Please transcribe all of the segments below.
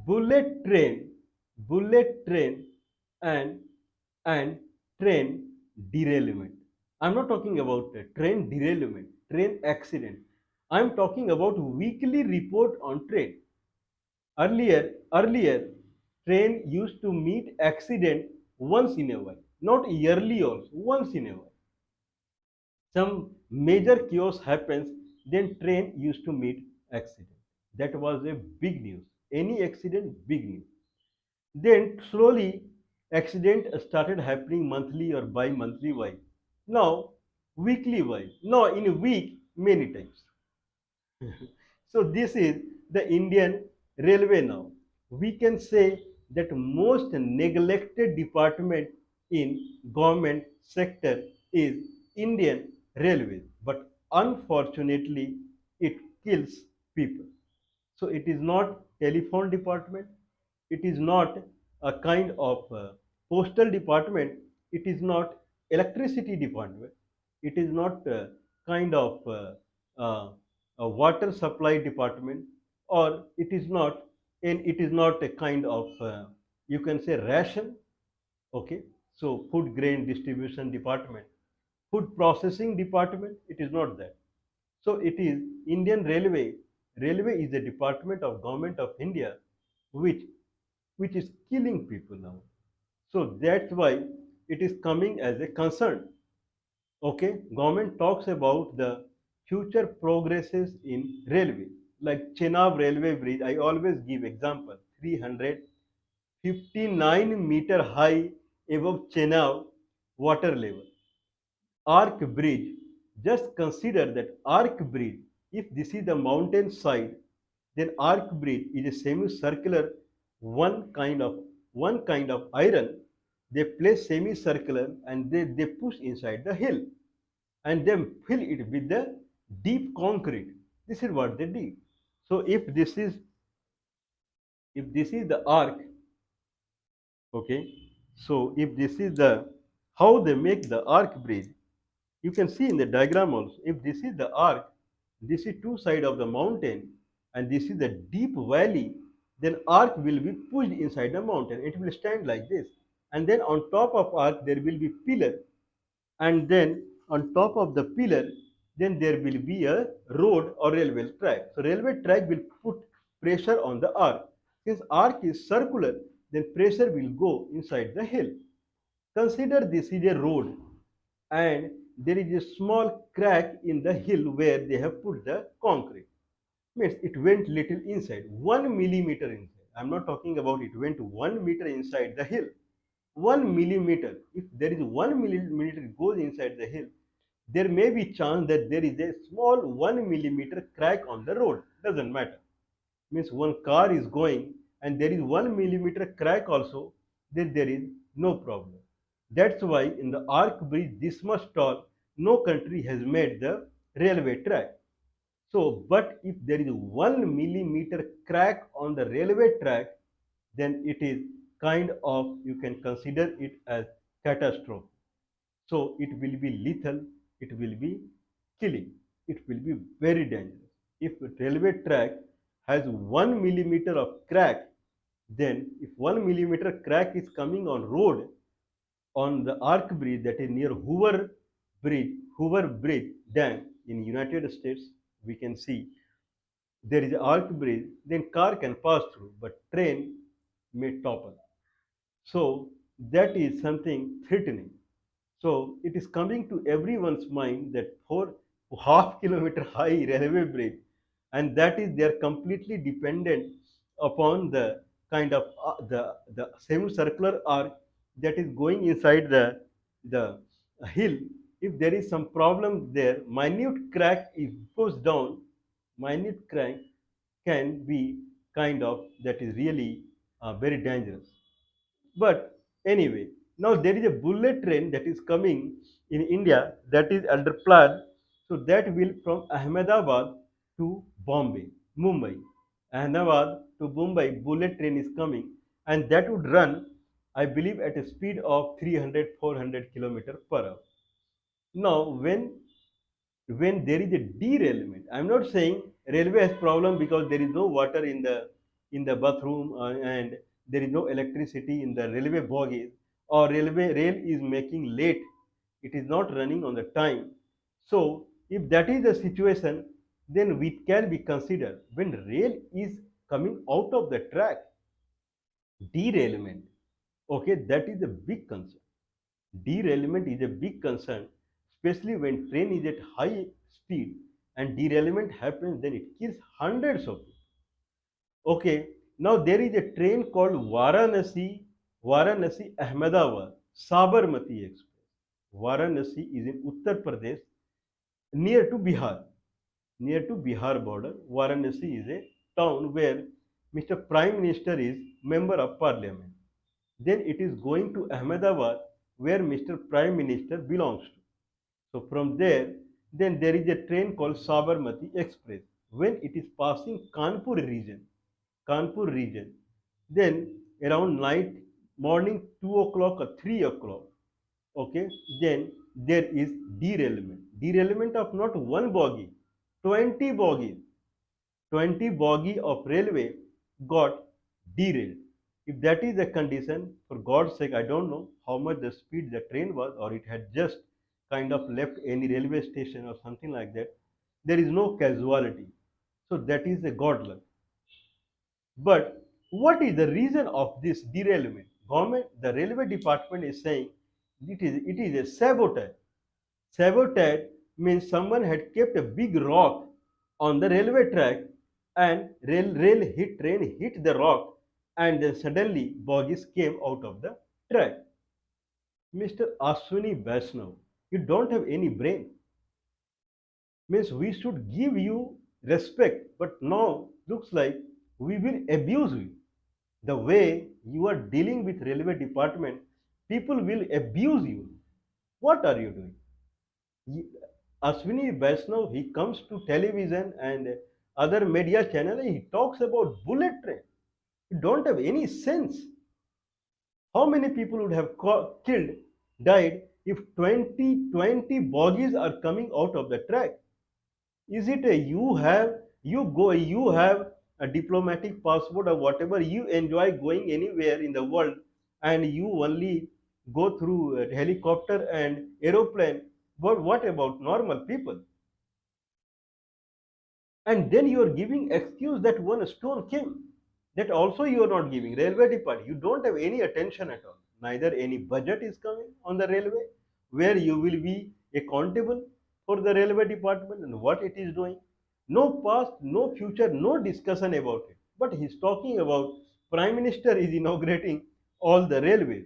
bullet train bullet train and and train derailment. I'm not talking about train derailment, train accident. I'm talking about weekly report on train. Earlier, train used to meet accident once in a while, not yearly also, once in a while. Some major chaos happens, then train used to meet accident. That was a big news. Any accident, big news. Then slowly accident started happening monthly or bi-monthly wise. Now weekly wise. Now in a week many times. So this is the Indian Railway now. We can say that most neglected department in government sector is Indian Railways, but unfortunately it kills people. So it is not telephone department, it is not a kind of postal department, it is not electricity department, it is not kind of uh, a water supply department, or it is not a kind of you can say ration. Okay, so food grain distribution department, food processing department, it is not that. So it is Indian Railway. Railway is a department of government of India, which which is killing people now. So that's why it is coming as a concern. Okay, government talks about the future progresses in railway, like Chenab railway bridge. I always give example: 359-meter high above Chenab water level. Arc bridge, just consider that arc bridge, if this is the mountain side, then arc bridge is a semicircular, one kind of iron. They place semicircular and they push inside the hill and then fill it with the deep concrete. This is what they did. So if this is the arc, okay, so if this is the how they make the arc bridge, you can see in the diagram also. If this is the arc, this is two side of the mountain, and this is the deep valley, then arc will be pushed inside the mountain. It will stand like this, and then on top of arc there will be pillar, and then on top of the pillar, then there will be a road or railway track. So railway track will put pressure on the arc. Since arc is circular, then pressure will go inside the hill. Consider this is a road and there is a small crack in the hill where they have put the concrete. Means it went little inside, 1 millimeter inside. I'm not talking about it went 1 meter inside the hill. 1 millimeter. If there is 1 millimeter goes inside the hill, there may be chance that there is a small 1 millimeter crack on the road. Doesn't matter. Means one car is going and there is 1 millimeter crack also, then there is no problem. That's why in the arc bridge this much tall, no country has made the railway track. So, but if there is 1 millimeter crack on the railway track, then it is kind of, you can consider it as catastrophe. So it will be lethal, it will be killing, it will be very dangerous. If a railway track has 1 millimeter of crack, then if 1 millimeter crack is coming on road, on the arc bridge that is near Hoover Bridge Dam in United States, we can see there is an arc bridge, then car can pass through, but train may topple. So that is something threatening. So it is coming to everyone's mind that for half-kilometer high railway bridge, and that is they are completely dependent upon the kind of the semicircular arc that is going inside the hill. If there is some problem there, minute crack if goes down, minute crack can be kind of that is really very dangerous. But anyway, now there is a bullet train that is coming in India that is under plan. So that will from Ahmedabad to Bombay, Mumbai. Ahmedabad to Mumbai bullet train is coming and that would run, I believe, at a speed of 300 400 kilometer per hour. Now, when there is a derailment, I'm not saying railway has problem because there is no water in the in the bathroom and there is no electricity in the railway bogies, or railway rail is making late, it is not running on the time. So if that is the situation, then we can be considered when rail is coming out of the track, derailment. Okay, that is a big concern. Derailment is a big concern, especially when train is at high speed and derailment happens, then it kills hundreds of people. Okay, now there is a train called Varanasi Ahmedabad Sabarmati Express. Varanasi is in Uttar Pradesh, near to Bihar, near to Bihar border. Varanasi is a town where Mr. Prime Minister is member of parliament. Then it is going to Ahmedabad, where Mr. Prime Minister belongs to. So from there, then there is a train called Sabarmati Express. When it is passing Kanpur region, then around night, morning 2 o'clock or 3 o'clock, okay, then there is derailment. Derailment of not one bogie, 20 bogies. 20 bogie of railway got derailed. If that is the condition, for God's sake, I don't know how much the speed the train was, or it had just kind of left any railway station or something like that. There is no casualty. So that is a God luck. But what is the reason of this derailment? Government, the railway department is saying it is a sabotage. Sabotage means someone had kept a big rock on the railway track, and train hit the rock, and then suddenly bogies came out of the track. Mr. Ashwini Vaishnav, you don't have any brain. Means we should give you respect, but now looks like we will abuse you. The way you are dealing with railway department, people will abuse you. What are you doing? Ashwini Vaishnav, he comes to television and other media channel, he talks about bullet train. You don't have any sense. How many people would have killed, died if 20 bogies are coming out of the track? Is it a you have a diplomatic passport or whatever, you enjoy going anywhere in the world, and you only go through a helicopter and aeroplane? But what about normal people? And then you are giving excuse that one stone came. That also you are not giving. Railway department, you don't have any attention at all. Neither any budget is coming on the railway, where you will be accountable for the railway department and what it is doing. No past, no future, no discussion about it. But he's talking about Prime Minister is inaugurating all the railways.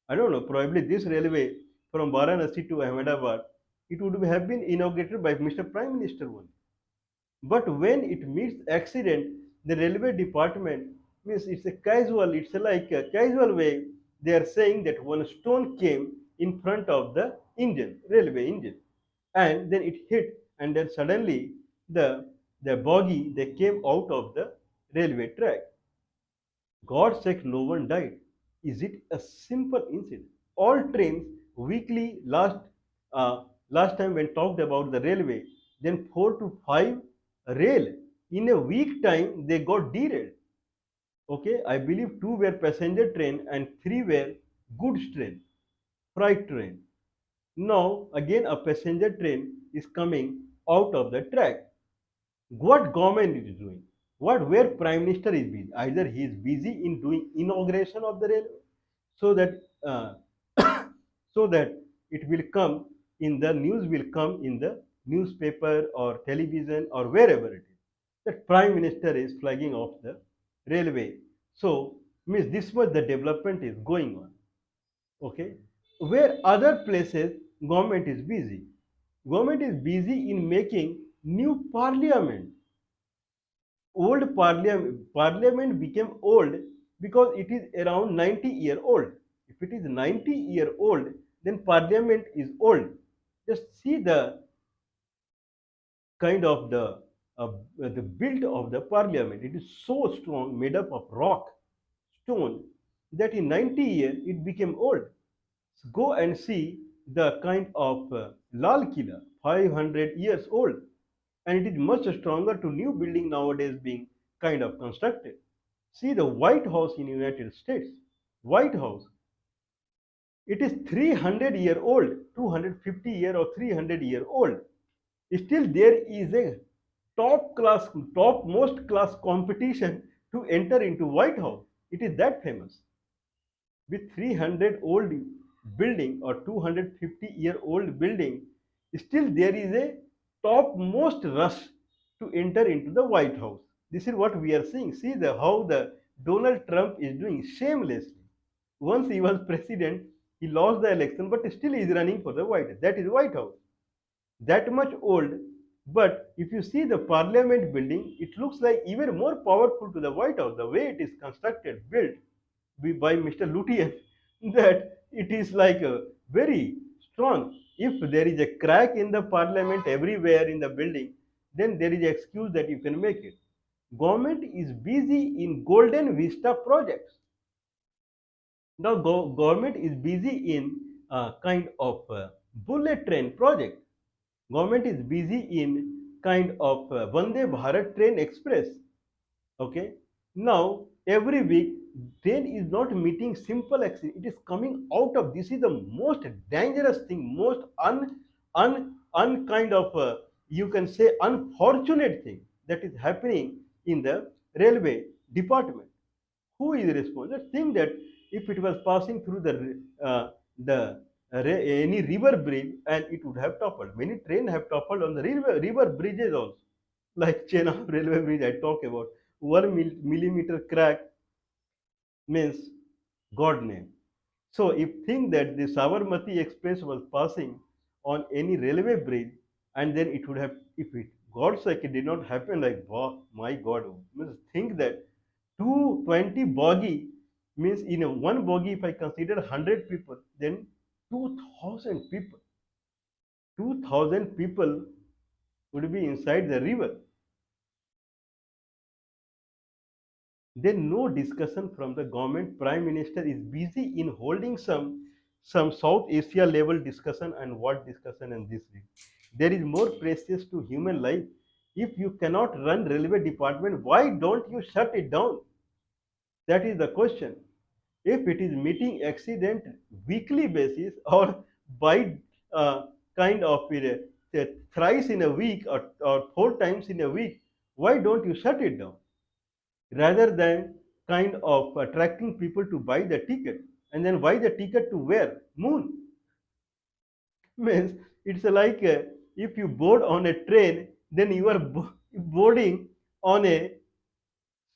I don't know, probably this railway from Varanasi to Ahmedabad, it would have been inaugurated by Mr. Prime Minister only. But when it meets accident, the railway department means it's like a casual way. They are saying that one stone came in front of the engine, railway engine, and then it hit, and then suddenly the bogie they came out of the railway track. God's sake, no one died. Is it a simple incident? All trains weekly last time when talked about the railway, then 4 to 5 rail in a week time they got derailed. Okay, I believe 2 were passenger train and 3 were goods train, freight train. Now again a passenger train is coming out of the track. What government is doing? What where Prime Minister is busy? Either he is busy in doing inauguration of the railway, so that so that it will come in the news, will come in the newspaper or television or wherever it is, that Prime Minister is flagging off the railway. So means this much the development is going on. Okay, where other places government is busy. Government is busy in making new parliament. Old parliament became old because it is around 90-year old. If it is 90-year old, then parliament is old. Just see the kind of the build of the parliament. It is so strong, made up of rock, stone, that in 90 years it became old. So go and see the kind of Lal Killa, 500 years old, and it is much stronger to new building nowadays being kind of constructed. See the White House in United States. White House, it is 300-year old, 250-year or 300-year old. Still there is a top class, topmost class competition to enter into White House. It is that famous. With 300 old building or 250-year-old building, still there is a topmost rush to enter into the White House. This is what we are seeing. See how the Donald Trump is doing shamelessly. Once he was president, he lost the election, but still he is running for the White House. That is White House. That much old, but if you see the Parliament building, it looks like even more powerful to the White House. The way it is constructed, built by Mr. Lutyens, that it is like a very strong. If there is a crack in the Parliament everywhere in the building, then there is an excuse that you can make it. Government is busy in Golden Vista projects. Now, government is busy in kind of bullet train project. Government is busy in kind of Vande Bharat train express. Okay. Now, every week, train is not meeting simple accident. It is coming out of, this is the most dangerous thing, most kind of, you can say, unfortunate thing that is happening in the railway department. Who is responsible? Think that if it was passing through any river bridge, and it would have toppled. Many trains have toppled on the river bridges also, like Chenab railway bridge I talk about. 1 millimeter crack means God name. So if think that the Sabarmati Express was passing on any railway bridge, and then it would have, if it, God's sake, it did not happen, like, wow, my God, means think that 220 bogie means in one bogie, if I consider 100 people, then 2,000 people. 2,000 people would be inside the river. Then no discussion from the government. Prime Minister is busy in holding some South Asia level discussion, and what discussion in this week. There is more precious to human life. If you cannot run railway department, why don't you shut it down? That is the question. If it is meeting accident weekly basis, or by kind of thrice in a week, or 4 times in a week, why don't you shut it down? Rather than kind of attracting people to buy the ticket, and then buy the ticket to where? Moon. Means it's like if you board on a train, then you are boarding on a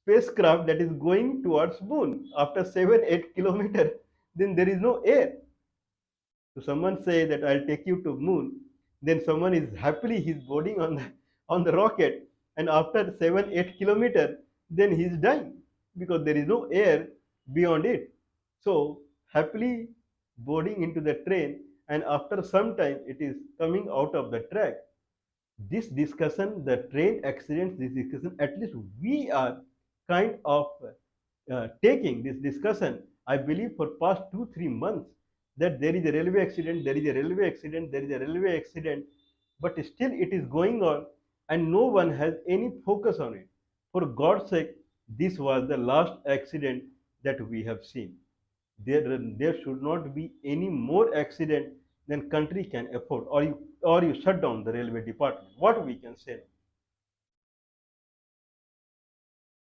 spacecraft that is going towards moon. After 7-8 kilometers, then there is no air. So someone say that I'll take you to moon, then someone is happily he's boarding on the rocket, and after 7-8 kilometers, then he's dying because there is no air beyond it. So happily boarding into the train, and after some time it is coming out of the track. This discussion, the train accidents, this discussion, at least we are kind of taking this discussion, I believe, for past 2-3 months, that there is a railway accident, there is a railway accident, there is a railway accident, but still it is going on, and no one has any focus on it. For God's sake, this was the last accident that we have seen. There should not be any more accident than country can afford, or you shut down the railway department. What we can say?